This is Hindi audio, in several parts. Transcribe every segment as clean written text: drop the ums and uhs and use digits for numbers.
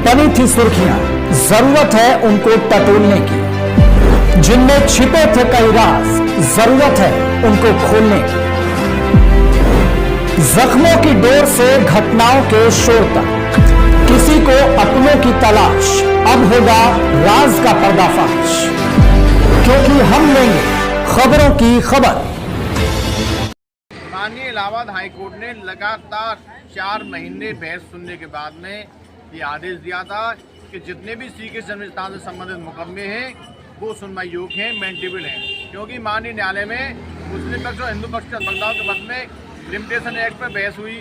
बनी थी सुर्खियां, जरूरत है उनको टटोलने की। जिनमें छिपे थे कई राज, जरूरत है उनको खोलने की। जख्मों की डोर से घटनाओं के शोर तक, किसी को अपनों की तलाश, अब होगा राज का पर्दाफाश, क्योंकि हम लेंगे खबरों की खबर। माननीय इलाहाबाद हाईकोर्ट ने लगातार 4 महीने बहस सुनने के बाद में ये आदेश दिया था कि जितने भी सीके जन्मस्थान से संबंधित मुकदमे हैं वो सुनवाई योग्य हैं, मेंटेबल हैं, क्योंकि माननीय न्यायालय में मुस्लिम पक्ष और हिंदू पक्ष के बदलाव के मत में लिमिटेशन एक्ट पर बहस हुई,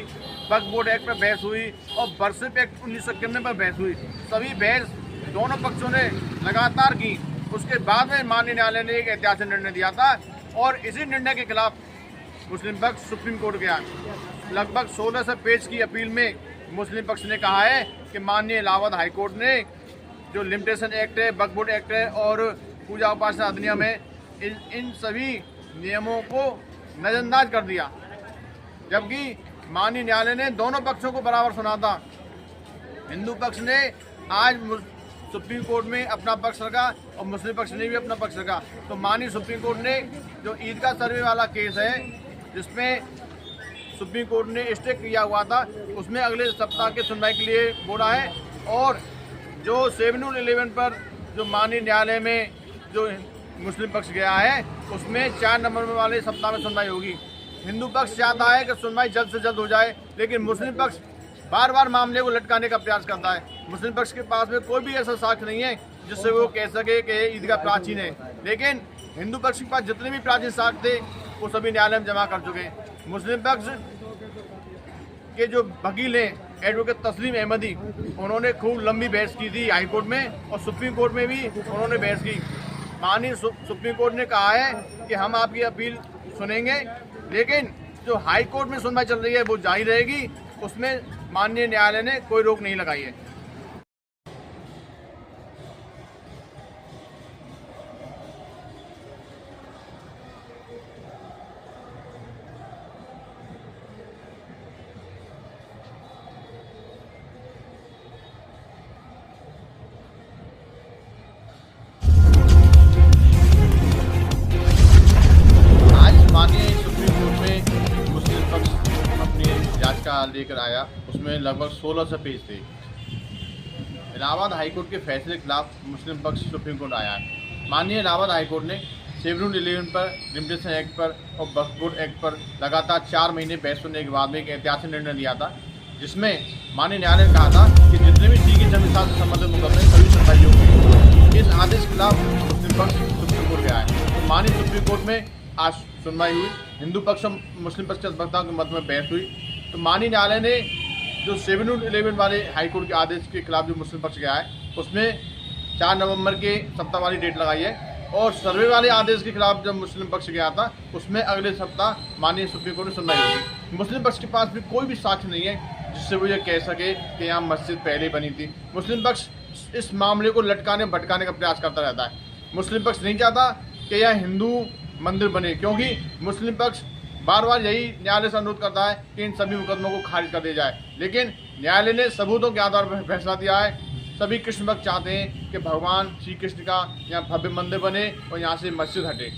वक्फ बोर्ड एक्ट पर बहस हुई और वर्शिप एक्ट 1991 पर बहस हुई। सभी बहस दोनों पक्षों ने लगातार की। उसके बाद में माननीय न्यायालय ने एक ऐतिहासिक निर्णय दिया था और इसी निर्णय के खिलाफ मुस्लिम पक्ष सुप्रीम कोर्ट गया। लगभग 1600 पेज की अपील में मुस्लिम पक्ष ने कहा है कि माननीय इलाहाबाद हाईकोर्ट ने जो लिमिटेशन एक्ट है, वक्फ बोर्ड एक्ट है और पूजा उपासना अधिनियम है, इन सभी नियमों को नजरअंदाज कर दिया, जबकि माननीय न्यायालय ने दोनों पक्षों को बराबर सुना था। हिंदू पक्ष ने आज सुप्रीम कोर्ट में अपना पक्ष रखा और मुस्लिम पक्ष ने भी अपना पक्ष रखा। तो माननीय सुप्रीम कोर्ट ने जो ईदगाह सर्वे वाला केस है, जिसमें सुप्रीम कोर्ट ने स्टे किया हुआ था, उसमें अगले सप्ताह के सुनवाई के लिए बोला है। और जो 7-11 पर जो माननीय न्यायालय में जो मुस्लिम पक्ष गया है, उसमें 4 नवंबर वाले सप्ताह में सुनवाई होगी। हिंदू पक्ष चाहता है कि सुनवाई जल्द से जल्द हो जाए, लेकिन मुस्लिम पक्ष बार बार मामले को लटकाने का प्रयास करता है। मुस्लिम पक्ष के पास में कोई भी ऐसा साक्ष्य नहीं है जिससे वो कह सके कि ईदगाह प्राचीन है, लेकिन हिंदू पक्ष के पास जितने भी प्राचीन साक्ष्य थे वो सभी न्यायालय में जमा कर चुके हैं। मुस्लिम पक्ष के जो वकील हैं एडवोकेट तस्लीम अहमदी, उन्होंने खूब लंबी बहस की थी हाईकोर्ट में और सुप्रीम कोर्ट में भी उन्होंने बहस की। माननीय सुप्रीम कोर्ट ने कहा है कि हम आपकी अपील सुनेंगे, लेकिन जो हाई कोर्ट में सुनवाई चल रही है वो जारी रहेगी, उसमें माननीय न्यायालय ने कोई रोक नहीं लगाई है। लेकर आया, उसमें लगभग 1600 पेज थे। इलाहाबाद हाईकोर्ट के फैसले के खिलाफ मुस्लिम पक्ष सुप्रीम कोर्ट आया है। माननीय इलाहाबाद हाईकोर्ट ने 7-11 पर, लिमिटेशन एक्ट पर और वक्फ बोर्ड एक्ट पर लगातार 4 महीने बहस सुनने के बाद में एक ऐतिहासिक निर्णय लिया था, जिसमें माननीय न्यायालय ने कहा था कि जितने भी सीके जन्मस्थान से संबंधित मुकदमे सभी सुनवाई होगी। इस आदेश के खिलाफ मुस्लिम पक्ष सुप्रीम कोर्ट गया है। तो माननीय सुप्रीम कोर्ट में आज सुनवाई हुई। हिंदू पक्ष और मुस्लिम पक्ष के अधिवक्ताओं के मध्य में बहस हुई। तो माननीय न्यायालय ने जो 7-11 वाले हाईकोर्ट के आदेश के खिलाफ जो मुस्लिम पक्ष गया है, उसमें 4 नवंबर के सप्ताह वाली डेट लगाई है। और सर्वे वाले आदेश के खिलाफ जब मुस्लिम पक्ष गया था, उसमें अगले सप्ताह माननीय सुप्रीम कोर्ट में सुनवाई होगी। मुस्लिम पक्ष के पास भी कोई भी साक्ष्य नहीं है जिससे वो ये कह सके कि यहाँ मस्जिद पहले बनी थी। मुस्लिम पक्ष इस मामले को लटकाने भटकाने का प्रयास करता रहता है। मुस्लिम पक्ष नहीं चाहता कि यह हिंदू मंदिर बने, क्योंकि मुस्लिम पक्ष बार बार यही न्यायालय से अनुरोध करता है कि इन सभी मुकदमों को खारिज कर दिया जाए, लेकिन न्यायालय ने सबूतों के आधार पर फैसला दिया है। सभी कृष्ण भक्त चाहते हैं कि भगवान श्री कृष्ण का यहाँ भव्य मंदिर बने और यहाँ से मस्जिद हटे।